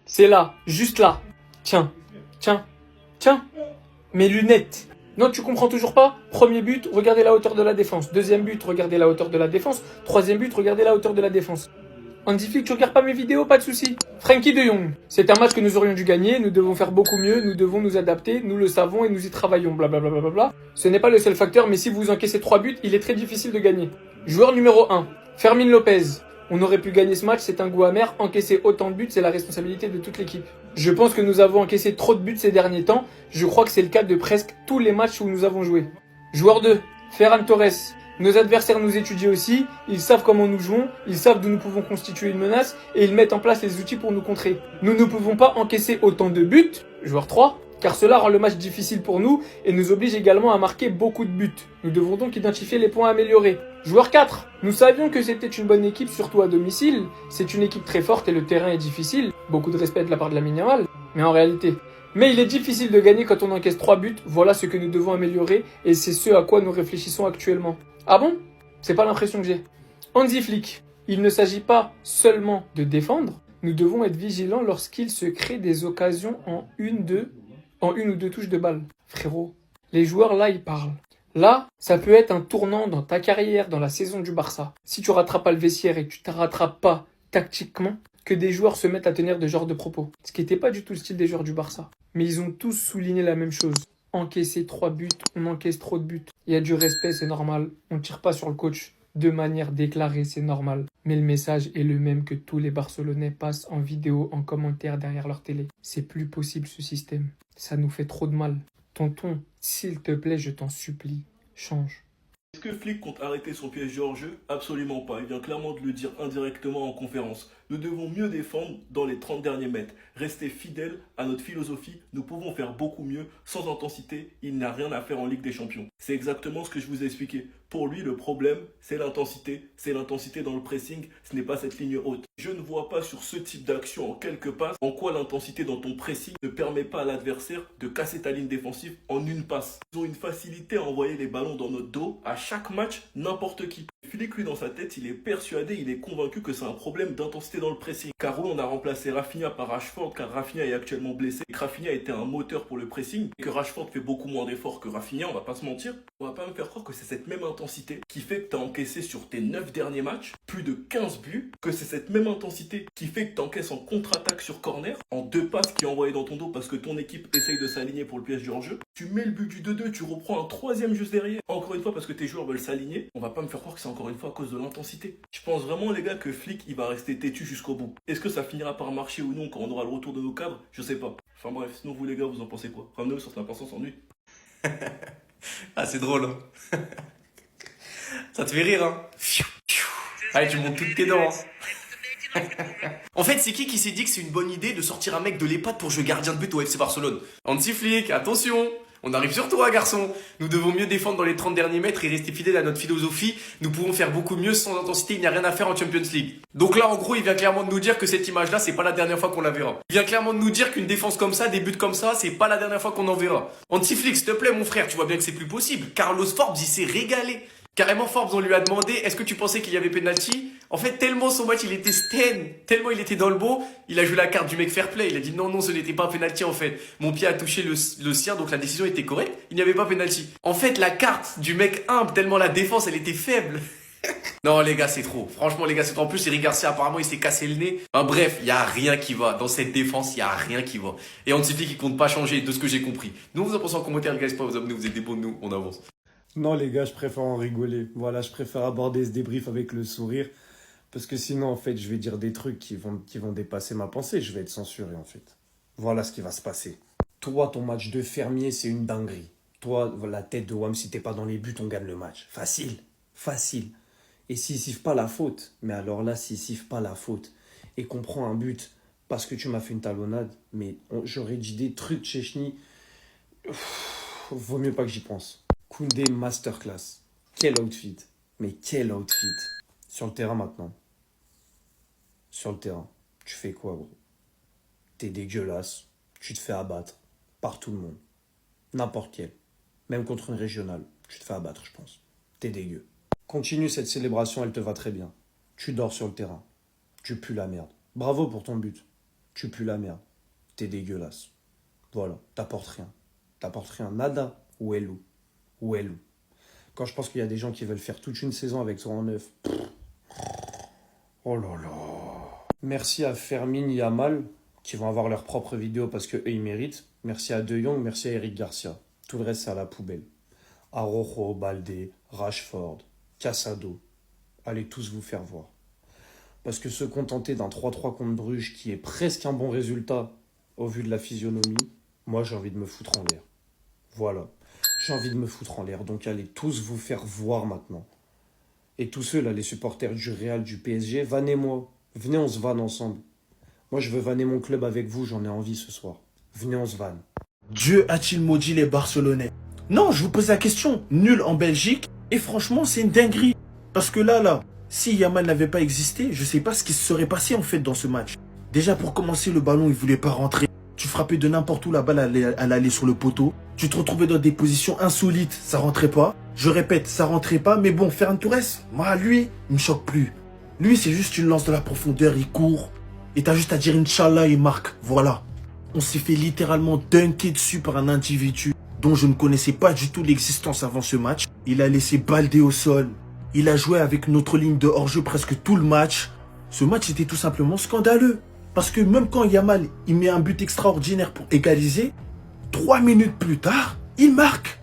C'est là, juste là. Tiens, tiens, tiens. Mes lunettes. Non, tu comprends toujours pas? Premier but, regardez la hauteur de la défense. Deuxième but, regardez la hauteur de la défense. Troisième but, regardez la hauteur de la défense. Hansi Flick, tu regardes pas mes vidéos, pas de souci. Frenkie de Jong, c'est un match que nous aurions dû gagner, nous devons faire beaucoup mieux, nous devons nous adapter, nous le savons et nous y travaillons, blablabla. Bla bla bla bla. Ce n'est pas le seul facteur, mais si vous encaissez 3 buts, il est très difficile de gagner. Joueur numéro 1, Fermin Lopez. On aurait pu gagner ce match, c'est un goût amer. Encaisser autant de buts, c'est la responsabilité de toute l'équipe. Je pense que nous avons encaissé trop de buts ces derniers temps. Je crois que c'est le cas de presque tous les matchs où nous avons joué. Joueur 2, Ferran Torres. Nos adversaires nous étudient aussi, ils savent comment nous jouons, ils savent d'où nous pouvons constituer une menace et ils mettent en place les outils pour nous contrer. Nous ne pouvons pas encaisser autant de buts, joueur 3, car cela rend le match difficile pour nous et nous oblige également à marquer beaucoup de buts. Nous devons donc identifier les points à améliorer. Joueur 4, nous savions que c'était une bonne équipe, surtout à domicile. C'est une équipe très forte et le terrain est difficile. Beaucoup de respect de la part de Lamine Yamal, mais en réalité... Mais il est difficile de gagner quand on encaisse 3 buts, voilà ce que nous devons améliorer et c'est ce à quoi nous réfléchissons actuellement. Ah bon? C'est pas l'impression que j'ai. Hansi Flick, il ne s'agit pas seulement de défendre, nous devons être vigilants lorsqu'il se crée des occasions en une ou deux touches de balle. Frérot, les joueurs là, ils parlent. Là, ça peut être un tournant dans ta carrière, dans la saison du Barça. Si tu rattrapes pas le vestiaire et que tu te rattrapes pas tactiquement, que des joueurs se mettent à tenir de genre de propos. Ce qui n'était pas du tout le style des joueurs du Barça. Mais ils ont tous souligné la même chose. Encaisser 3 buts, on encaisse trop de buts. Il y a du respect, c'est normal. On ne tire pas sur le coach de manière déclarée, c'est normal. Mais le message est le même que tous les Barcelonais passent en vidéo, en commentaire derrière leur télé. C'est plus possible ce système. Ça nous fait trop de mal. Tonton, s'il te plaît, je t'en supplie, change. Est-ce que Flick compte arrêter son PSG hors jeu? Absolument pas. Il vient clairement de le dire indirectement en conférence. Nous devons mieux défendre dans les 30 derniers mètres. Rester fidèles à notre philosophie. Nous pouvons faire beaucoup mieux. Sans intensité, il n'a rien à faire en Ligue des Champions. C'est exactement ce que je vous ai expliqué. Pour lui, le problème, c'est l'intensité. C'est l'intensité dans le pressing. Ce n'est pas cette ligne haute. Je ne vois pas sur ce type d'action en quelques passes en quoi l'intensité dans ton pressing ne permet pas à l'adversaire de casser ta ligne défensive en une passe. Ils ont une facilité à envoyer les ballons dans notre dos à chaque match, n'importe qui. Flick, lui, dans sa tête, il est persuadé, il est convaincu que c'est un problème d'intensité dans le pressing. Car oui, on a remplacé Rafinha par Rashford, car Rafinha est actuellement blessé. Et que Rafinha était un moteur pour le pressing, et que Rashford fait beaucoup moins d'efforts que Rafinha, on va pas se mentir. On va pas me faire croire que c'est cette même intensité qui fait que tu as encaissé sur tes 9 derniers matchs plus de 15 buts, que c'est cette même intensité qui fait que tu encaisses en contre-attaque sur corner, en 2 passes qui est envoyé dans ton dos parce que ton équipe essaye de s'aligner pour le piège du hors-jeu. Tu mets le but du 2-2, tu reprends un 3e juste derrière. Encore une fois parce que tes joueurs veulent s'aligner. On va pas me faire croire que c'est encore une fois à cause de l'intensité. Je pense vraiment les gars que Flick il va rester têtu jusqu'au bout. Est-ce que ça finira par marcher ou non quand on aura le retour de nos cadres? Je sais pas. Enfin bref, sinon vous les gars vous en pensez quoi? Ramenez-le sur l'importance en nuit. Ah, c'est drôle, hein. Ça te fait rire, hein. Allez, tu montes toutes tes dents, hein. En fait, c'est qui s'est dit que c'est une bonne idée de sortir un mec de l'EHPAD pour jouer gardien de but au FC Barcelone? Hansi Flick, attention! On arrive sur toi, garçon. Nous devons mieux défendre dans les 30 derniers mètres et rester fidèles à notre philosophie. Nous pouvons faire beaucoup mieux sans intensité, il n'y a rien à faire en Champions League. Donc là, en gros, il vient clairement de nous dire que cette image-là, c'est pas la dernière fois qu'on la verra. Il vient clairement de nous dire qu'une défense comme ça, des buts comme ça, c'est pas la dernière fois qu'on en verra. Hansi Flick, s'il te plaît, mon frère, tu vois bien que c'est plus possible. Carlos Forbes, il s'est régalé. Carrément, Forbes, on lui a demandé, est-ce que tu pensais qu'il y avait penalty? En fait, tellement son match, il était sten, tellement il était dans le beau, il a joué la carte du mec fair play. Il a dit non, ce n'était pas un penalty en fait. Mon pied a touché le sien, donc la décision était correcte. Il n'y avait pas penalty. En fait, la carte du mec humble, tellement la défense, elle était faible. Non, les gars, c'est trop. Franchement, les gars, c'est trop. En plus, Eric Garcia, apparemment, il s'est cassé le nez. Enfin, bref, il y a rien qui va. Dans cette défense, il y a rien qui va. Et Hansi Flick, il compte pas changer, de ce que j'ai compris. Nous, vous en pensez en commentaire, les gars, n'hésitez pas à vous abonner, vous êtes des bons de nous, on avance. Non, les gars, je préfère en rigoler. Voilà, je préfère aborder ce débrief avec le sourire. Parce que sinon, en fait, je vais dire des trucs qui vont dépasser ma pensée. Je vais être censuré, en fait. Voilà ce qui va se passer. Toi, ton match de fermier, c'est une dinguerie. Toi, la tête de WAM, si t'es pas dans les buts, on gagne le match. Facile. Facile. Et s'il siffle pas la faute, mais alors là, s'il siffle pas la faute, et qu'on prend un but parce que tu m'as fait une talonnade, mais j'aurais dit des trucs, Chechny. Vaut mieux pas que j'y pense. Koundé masterclass. Quel outfit. Mais quel outfit. Sur le terrain maintenant. Sur le terrain. Tu fais quoi, gros? T'es dégueulasse. Tu te fais abattre. Par tout le monde. N'importe quel. Même contre une régionale. Tu te fais abattre, je pense. T'es dégueu. Continue cette célébration, elle te va très bien. Tu dors sur le terrain. Tu pues la merde. Bravo pour ton but. Tu pues la merde. T'es dégueulasse. Voilà, t'apportes rien. T'apportes rien. Nada. Où est Lou? Où est Lou? Quand je pense qu'il y a des gens qui veulent faire toute une saison avec toi en neuf. Oh là là. Merci à Fermin Yamal, qui vont avoir leur propre vidéo parce qu'eux, ils méritent. Merci à De Jong, merci à Eric Garcia. Tout le reste, c'est à la poubelle. Araujo, Baldé, Rashford, Casado. Allez tous vous faire voir. Parce que se contenter d'un 3-3 contre Bruges, qui est presque un bon résultat au vu de la physionomie, moi, j'ai envie de me foutre en l'air. Voilà. J'ai envie de me foutre en l'air. Donc, allez tous vous faire voir maintenant. Et tous ceux, là, les supporters du Real, du PSG, vannez-moi. Venez, on se vanne ensemble. Moi, je veux vanner mon club avec vous, j'en ai envie ce soir. Venez, on se vanne. Dieu a-t-il maudit les Barcelonais? Non, je vous pose la question. Nul en Belgique. Et franchement, c'est une dinguerie. Parce que là, si Yamal n'avait pas existé, je sais pas ce qui se serait passé en fait dans ce match. Déjà pour commencer, le ballon, il voulait pas rentrer. Tu frappais de n'importe où, la balle elle allait sur le poteau. Tu te retrouvais dans des positions insolites, ça rentrait pas. Je répète, ça rentrait pas. Mais bon, Ferran Torres, moi, lui, il me choque plus. Lui, c'est juste une lance de la profondeur, il court. Et t'as juste à dire Inch'Allah, il marque. Voilà. On s'est fait littéralement dunker dessus par un individu dont je ne connaissais pas du tout l'existence avant ce match. Il a laissé Baldé au sol. Il a joué avec notre ligne de hors-jeu presque tout le match. Ce match était tout simplement scandaleux. Parce que même quand Yamal il met un but extraordinaire pour égaliser, 3 minutes plus tard, il marque.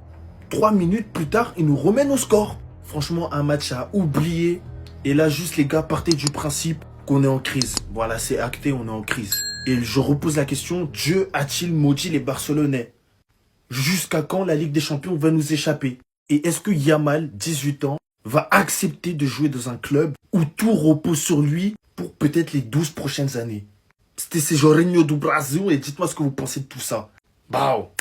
3 minutes plus tard, il nous remène au score. Franchement, un match à oublier. Et là, juste les gars, partez du principe qu'on est en crise. Voilà, c'est acté, on est en crise. Et je repose la question, Dieu a-t-il maudit les Barcelonais? Jusqu'à quand la Ligue des Champions va nous échapper? Et est-ce que Yamal, 18 ans, va accepter de jouer dans un club où tout repose sur lui pour peut-être les 12 prochaines années? C'était Jorginho do Brasil et dites-moi ce que vous pensez de tout ça. Bao.